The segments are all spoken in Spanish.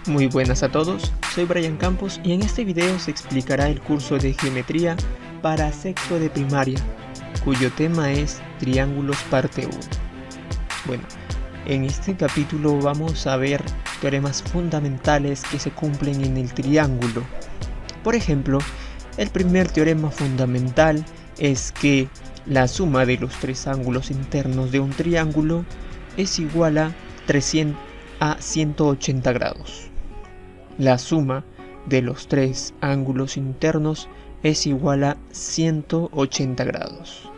Muy buenas a todos, soy Brian Campos y en este video se explicará el curso de geometría para sexto de primaria, cuyo tema es triángulos parte 1. Bueno, en este capítulo vamos a ver teoremas fundamentales que se cumplen en el triángulo. Por ejemplo, el primer teorema fundamental es que la suma de los tres ángulos internos de un triángulo es igual a 180 grados. La suma de los tres ángulos internos es igual a 180 grados.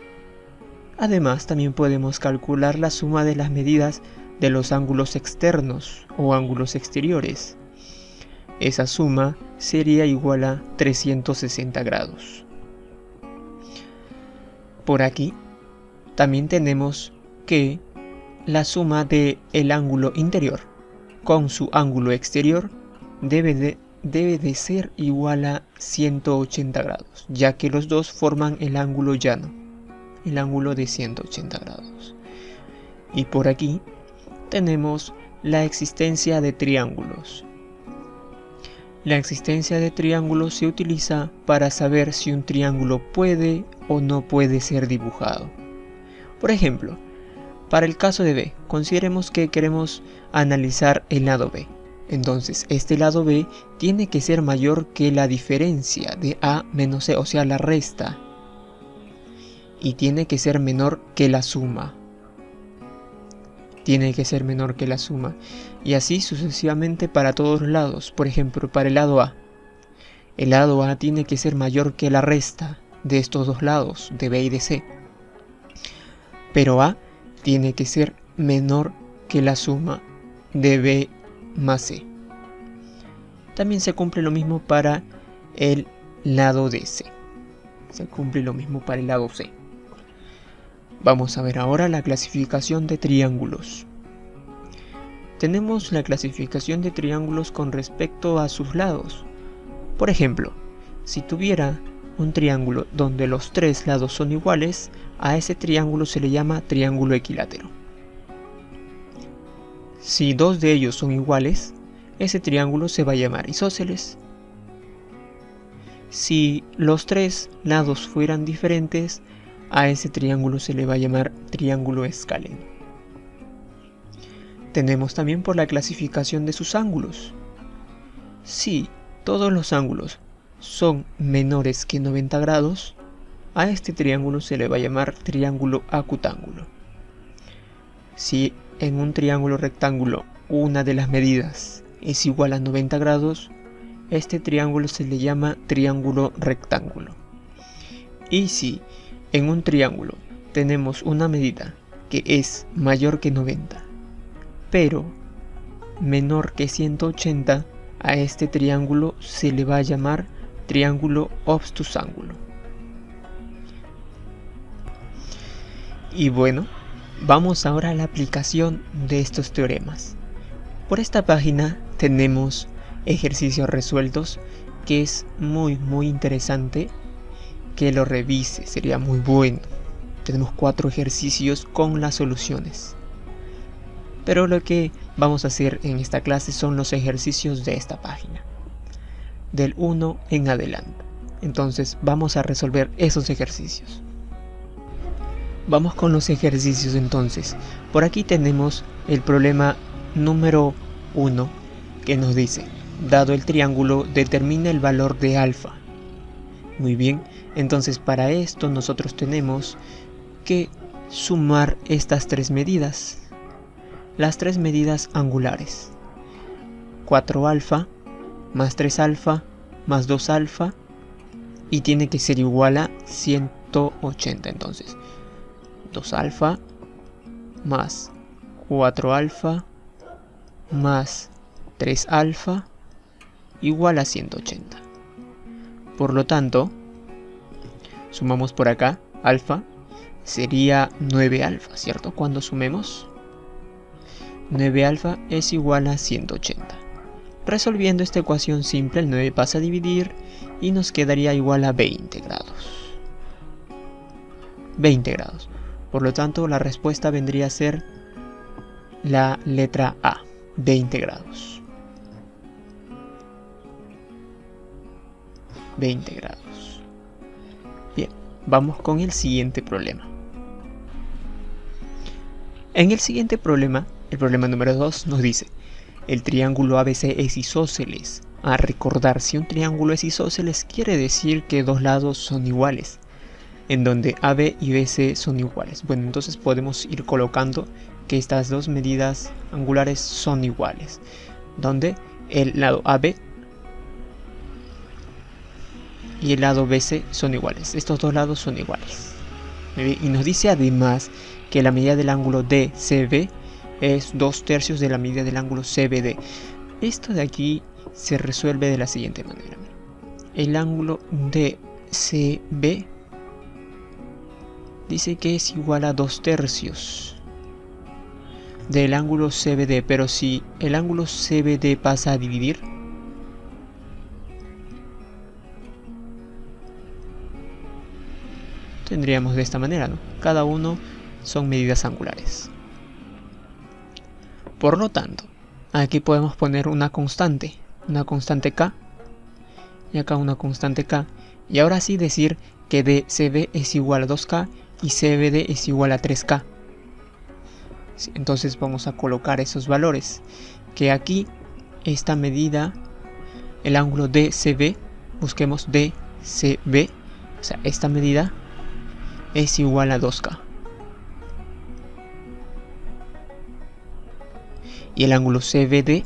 Además, también podemos calcular la suma de las medidas de los ángulos externos o ángulos exteriores. Esa suma sería igual a 360 grados. Por aquí también tenemos que la suma del ángulo interior con su ángulo exterior debe de ser igual a 180 grados, ya que los dos forman el ángulo llano, el ángulo de 180 grados. Y por aquí tenemos la existencia de triángulos. La existencia de triángulos se utiliza para saber si un triángulo puede o no puede ser dibujado. Por ejemplo, para el caso de B, consideremos que queremos analizar el lado B. Entonces, este lado B tiene que ser mayor que la diferencia de A menos C, o sea, la resta. Y tiene que ser menor que la suma. Tiene que ser menor que la suma. Y así sucesivamente para todos los lados. Por ejemplo, para el lado A. El lado A tiene que ser mayor que la resta de estos dos lados, de B y de C. Pero A tiene que ser menor que la suma de B más C. También se cumple lo mismo para el lado de C. Se cumple lo mismo para el lado C. Vamos a ver ahora la clasificación de triángulos. Tenemos la clasificación de triángulos con respecto a sus lados. Por ejemplo, si tuviera un triángulo donde los tres lados son iguales, a ese triángulo se le llama triángulo equilátero. Si dos de ellos son iguales, ese triángulo se va a llamar isósceles. Si los tres lados fueran diferentes, a ese triángulo se le va a llamar triángulo escaleno. Tenemos también por la clasificación de sus ángulos. Si todos los ángulos son menores que 90 grados, a este triángulo se le va a llamar triángulo acutángulo. Si en un triángulo rectángulo una de las medidas es igual a 90 grados, este triángulo se le llama triángulo rectángulo. Y si en un triángulo tenemos una medida que es mayor que 90, pero menor que 180, a este triángulo se le va a llamar triángulo obtusángulo. Y bueno, vamos ahora a la aplicación de estos teoremas. Por esta página tenemos ejercicios resueltos que es muy interesante que lo revise, sería muy bueno. Tenemos 4 ejercicios con las soluciones. Pero lo que vamos a hacer en esta clase son los ejercicios de esta página, del 1 en adelante. Entonces vamos a resolver esos ejercicios. Vamos con los ejercicios entonces. Por aquí tenemos el problema número 1 que nos dice: dado el triángulo, determina el valor de alfa. Muy bien, entonces para esto nosotros tenemos que sumar estas tres medidas. Las tres medidas angulares: 4 alfa más 3 alfa más 2 alfa, y tiene que ser igual a 180. Entonces 2 alfa más 4 alfa más 3 alfa igual a 180. Por lo tanto, sumamos por acá alfa, sería 9 alfa, ¿cierto? Cuando sumemos 9 alfa es igual a 180. Resolviendo esta ecuación simple, el 9 pasa a dividir y nos quedaría igual a 20 grados. 20 grados. Por lo tanto, la respuesta vendría a ser la letra A, 20 grados. 20 grados. Bien, vamos con el siguiente problema. En el siguiente problema, el problema número 2 nos dice: el triángulo ABC es isósceles. A recordar, si un triángulo es isósceles quiere decir que dos lados son iguales, en donde AB y BC son iguales. Bueno, entonces podemos ir colocando que estas dos medidas angulares son iguales, donde el lado AB y el lado BC son iguales. Estos dos lados son iguales. Y nos dice además que la medida del ángulo DCB es 2/3 de la medida del ángulo CBD. Esto de aquí se resuelve de la siguiente manera. El ángulo DCB dice que es igual a 2/3 del ángulo CBD, pero si el ángulo CBD pasa a dividir, tendríamos de esta manera, ¿no? Cada uno son medidas angulares. Por lo tanto, aquí podemos poner una constante K, y acá una constante K, y ahora sí decir que DCB es igual a 2K y CBD es igual a 3K. Entonces vamos a colocar esos valores, que aquí esta medida, el ángulo DCB, busquemos DCB, o sea, esta medida es igual a 2K. Y el ángulo CBD,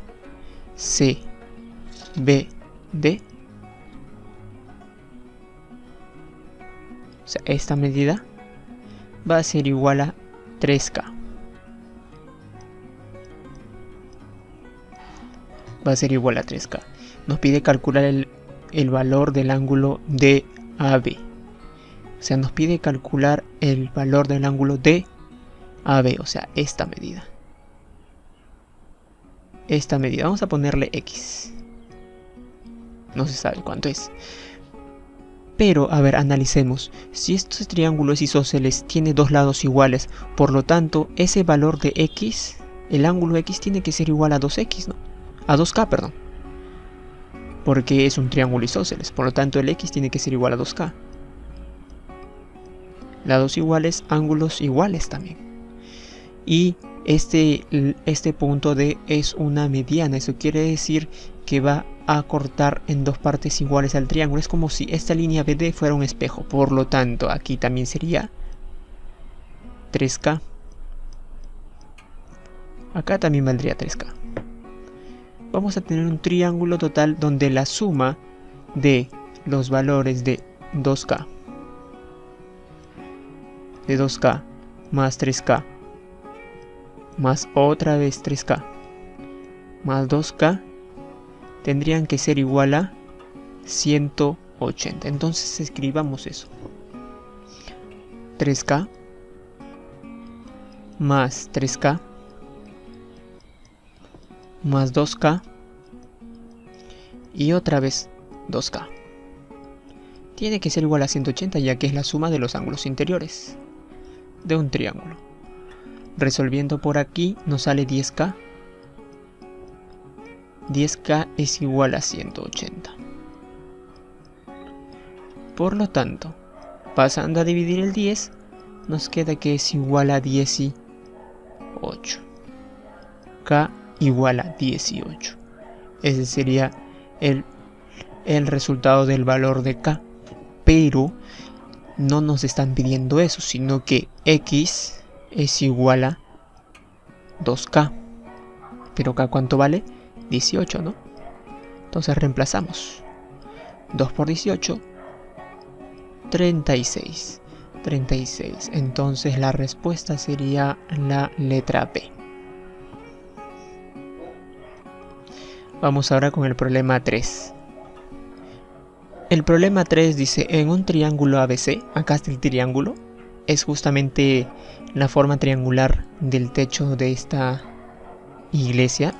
o sea, esta medida va a ser igual a 3K. Va a ser igual a 3K. Nos pide calcular el valor del ángulo DAB. O sea, nos pide calcular el valor del ángulo DAB, o sea, esta medida. Esta medida, vamos a ponerle X. No se sabe cuánto es. Pero, a ver, analicemos. Si este triángulo es isósceles, tiene dos lados iguales. Por lo tanto, ese valor de X, el ángulo X tiene que ser igual a 2X, ¿no? A 2K, perdón. Porque es un triángulo isósceles. Por lo tanto, el X tiene que ser igual a 2K. Lados iguales, ángulos iguales también. Y este punto D es una mediana. Eso quiere decir que va a cortar en dos partes iguales al triángulo. Es como si esta línea BD fuera un espejo. Por lo tanto, aquí también sería 3K. Acá también valdría 3K. Vamos a tener un triángulo total donde la suma de los valores de 2K más 3K más otra vez 3K más 2K tendrían que ser igual a 180. Entonces escribamos eso: 3K más 3K más 2K y otra vez 2K. Tiene que ser igual a 180, ya que es la suma de los ángulos interiores de un triángulo. Resolviendo por aquí nos sale 10K. 10K es igual a 180. Por lo tanto, pasando a dividir el 10, nos queda que es igual a 18. K igual a 18. Ese sería el resultado del valor de K. Pero no nos están pidiendo eso, sino que X es igual a 2K. Pero K, ¿cuánto vale? 18, ¿no? Entonces reemplazamos. 2 por 18, 36. 36. Entonces la respuesta sería la letra B. Vamos ahora con el problema 3. El problema 3 dice: en un triángulo ABC, acá está el triángulo, es justamente la forma triangular del techo de esta iglesia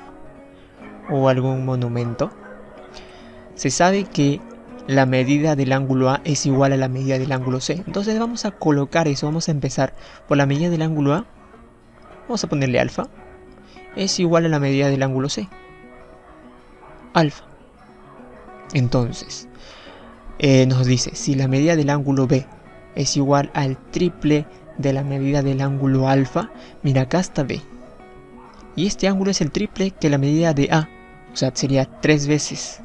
o algún monumento. Se sabe que la medida del ángulo A es igual a la medida del ángulo C. Entonces vamos a colocar eso, vamos a empezar por la medida del ángulo A, vamos a ponerle alfa, es igual a la medida del ángulo C, alfa. Entonces, nos dice, si la medida del ángulo B es igual al triple de la medida del ángulo alfa, mira, acá está B. Y este ángulo es el triple que la medida de A, o sea, sería 3 veces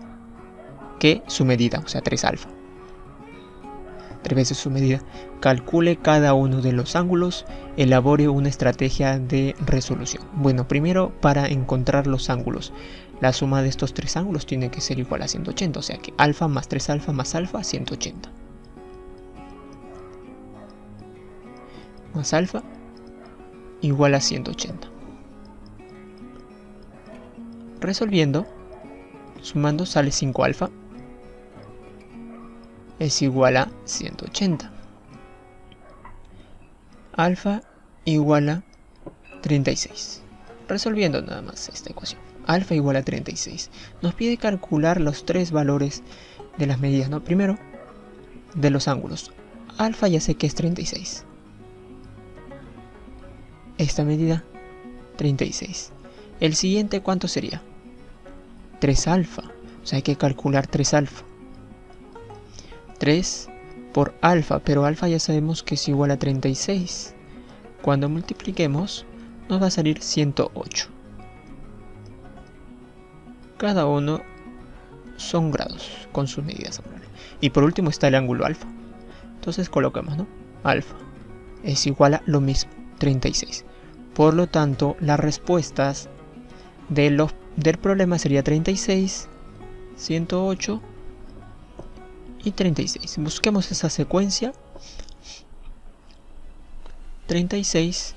que su medida, o sea, 3 alfa. 3 veces su medida. Calcule cada uno de los ángulos, elabore una estrategia de resolución. Bueno, primero, para encontrar los ángulos, la suma de estos 3 ángulos tiene que ser igual a 180, o sea que alfa más 3 alfa más alfa, 180. Más alfa igual a 180. Resolviendo, sumando sale 5 alfa es igual a 180. Alfa igual a 36. Resolviendo nada más esta ecuación. Alfa igual a 36. Nos pide calcular los 3 valores de las medidas, ¿no? Primero, de los ángulos. Alfa ya sé que es 36. Esta medida, 36. El siguiente, ¿cuánto sería? 3 alfa. O sea, hay que calcular 3 alfa. 3 por alfa, pero alfa ya sabemos que es igual a 36. Cuando multipliquemos, nos va a salir 108. Cada uno son grados con sus medidas. Y por último está el ángulo alfa. Entonces colocamos, ¿no? Alfa es igual a lo mismo, 36. Por lo tanto, las respuestas del problema sería 36, 108 y 36. Busquemos esa secuencia. 36,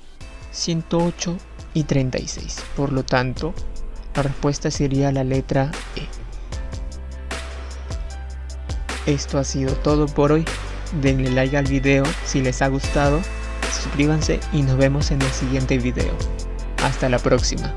108 y 36. Por lo tanto, la respuesta sería la letra E. Esto ha sido todo por hoy. Denle like al video si les ha gustado. Suscríbanse y nos vemos en el siguiente video. Hasta la próxima.